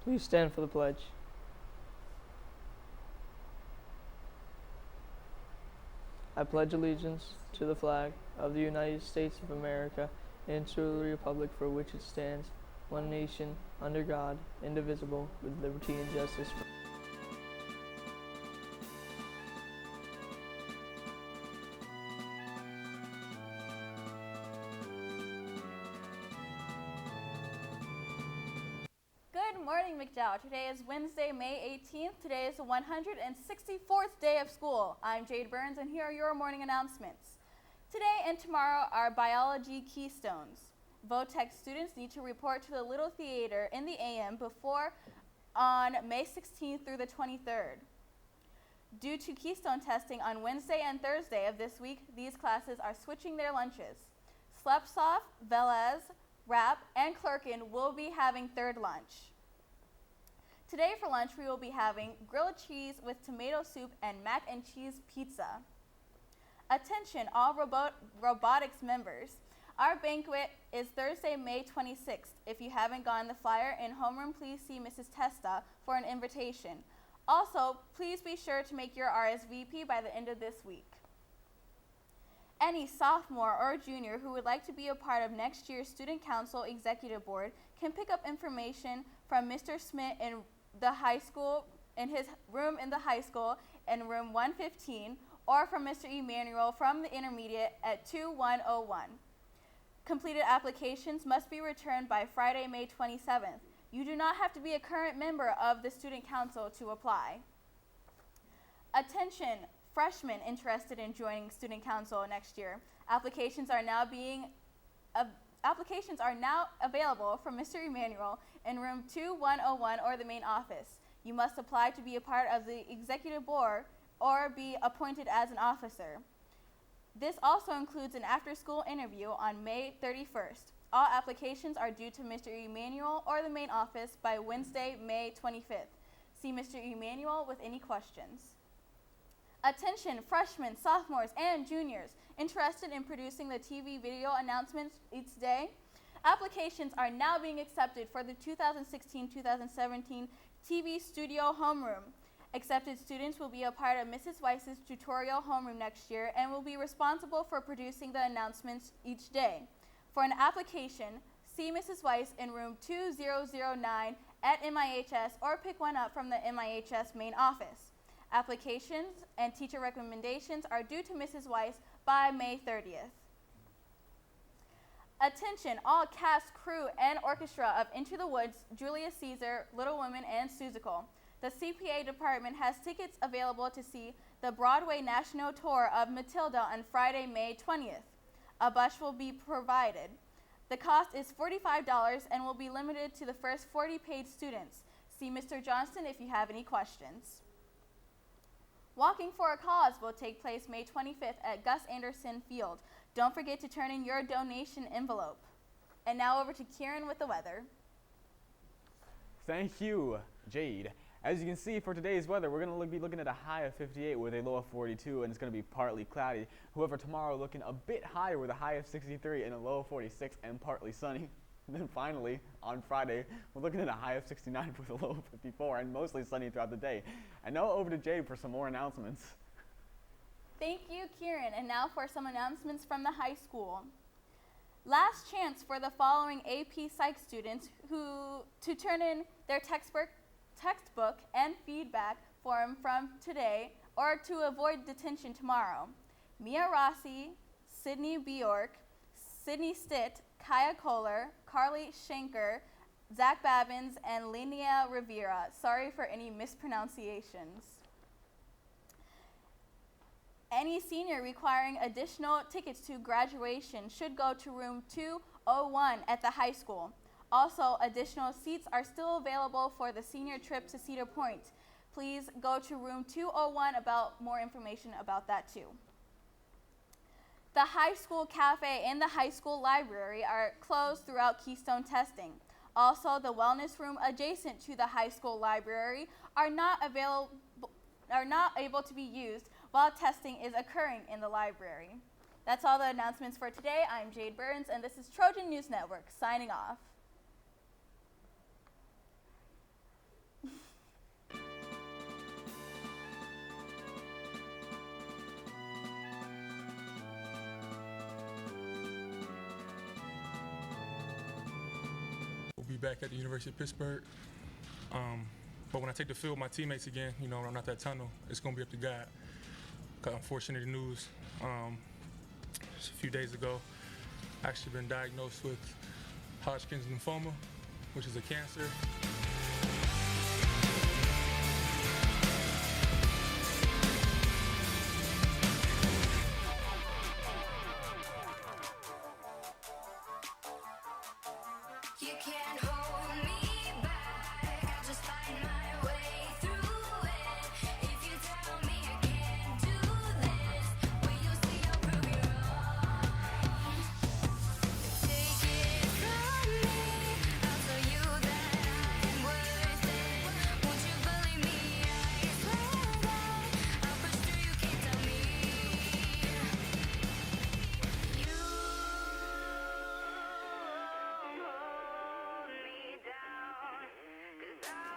Please stand for the pledge. I pledge allegiance to the flag of the United States of America and to the republic for which it stands, one nation, under God, indivisible, with liberty and justice for Good morning, McDowell. Today is Wednesday, May 18th. Today is the 164th day of school. I'm Jade Burns, and here are your morning announcements. Today and tomorrow are biology keystones. VOTEC students need to report to the Little Theater in the AM before on May 16th through the 23rd. Due to keystone testing on Wednesday and Thursday of this week, these classes are switching their lunches. Slepsoft, Velez, Rapp, and Clerkin will be having third lunch. Today for lunch, we will be having grilled cheese with tomato soup and mac and cheese pizza. Attention, all robotics members. Our banquet is Thursday, May 26th. If you haven't gotten the flyer in homeroom, please see Mrs. Testa for an invitation. Also, please be sure to make your RSVP by the end of this week. Any sophomore or junior who would like to be a part of next year's Student Council Executive Board can pick up information from Mr. Smith in the high school, in his room in the high school in room 115, or from Mr. Emanuel from the intermediate at 2101. Completed applications must be returned by Friday, May 27th. You do not have to be a current member of the Student Council to apply. Attention, freshmen interested in joining Student Council next year. Applications are now available from Mr. Emanuel in room 2101 or the main office. You must apply to be a part of the executive board or be appointed as an officer. This also includes an after-school interview on May 31st. All applications are due to Mr. Emanuel or the main office by Wednesday, May 25th. See Mr. Emanuel with any questions. Attention, freshmen, sophomores, and juniors interested in producing the TV video announcements each day. Applications are now being accepted for the 2016-2017 TV Studio Homeroom. Accepted students will be a part of Mrs. Weiss's tutorial homeroom next year and will be responsible for producing the announcements each day. For an application, see Mrs. Weiss in room 2009 at MIHS or pick one up from the MIHS main office. Applications and teacher recommendations are due to Mrs. Weiss by May 30th. Attention, all cast, crew, and orchestra of Into the Woods, Julius Caesar, Little Women, and Seussical. The CPA department has tickets available to see the Broadway National Tour of Matilda on Friday, May 20th. A bus will be provided. The cost is $45 and will be limited to the first 40 paid students. See Mr. Johnston if you have any questions. Walking for a Cause will take place May 25th at Gus Anderson Field. Don't forget to turn in your donation envelope. And now over to Kieran with the weather. Thank you, Jade. As you can see, for today's weather, we're going to be looking at a high of 58 with a low of 42, and it's going to be partly cloudy. However, tomorrow looking a bit higher with a high of 63 and a low of 46 and partly sunny. And then finally, on Friday, we're looking at a high of 69 with a low of 54 and mostly sunny throughout the day. And now over to Jade for some more announcements. Thank you, Kieran. And now for some announcements from the high school. Last chance for the following AP Psych students to turn in their textbook and feedback form from today or to avoid detention tomorrow. Mia Rossi, Sydney Bjork, Sydney Stitt, Kaya Kohler, Carly Schenker, Zach Babbins, and Linnea Rivera. Sorry for any mispronunciations. Any senior requiring additional tickets to graduation should go to room 201 at the high school. Also, additional seats are still available for the senior trip to Cedar Point. Please go to room 201 about more information about that too. The high school cafe and the high school library are closed throughout Keystone testing. Also, the wellness room adjacent to the high school library are not able to be used while testing is occurring in the library. That's all the announcements for today. I'm Jade Burns, and this is Trojan News Network signing off. back at the University of Pittsburgh. But when I take the field with my teammates again, you know, I'm not that tunnel, it's going to be up to God. Unfortunately, the news just a few days ago, I actually been diagnosed with Hodgkin's lymphoma, which is a cancer. You can't hold me back, I just find my way through it. If you tell me I can't do this, well you'll see I'll prove you wrong. Take it from me, I'll tell you that I'm worth it. Won't you believe me? I swear that I'll push through, you can't tell me. You hold me down, 'cause I'll